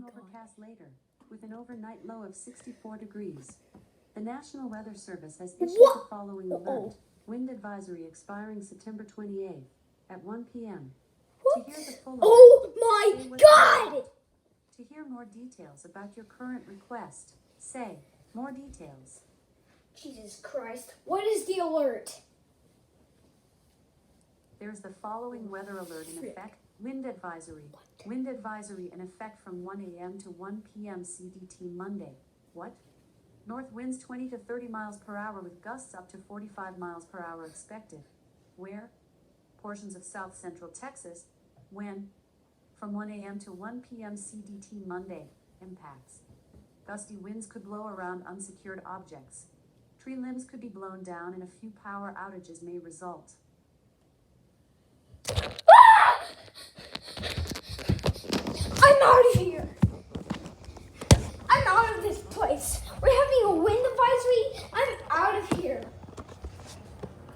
overcast later, with an overnight low of 64 degrees. The National Weather Service has issued the following alert. Wind advisory expiring September 28th at 1 p.m. To hear the full alert, Oh my God! To hear more details about your current request, say more details. Jesus Christ. What is the alert? There's the following weather alert in effect. Wind advisory. Wind advisory in effect from 1 a.m. to 1 p.m. CDT Monday. What? North winds 20 to 30 miles per hour with gusts up to 45 miles per hour expected. Where? Portions of south central Texas. When? From 1 a.m. to 1 p.m. CDT Monday. Impacts. Gusty winds could blow around unsecured objects. Tree limbs could be blown down and a few power outages may result. I'm out of here!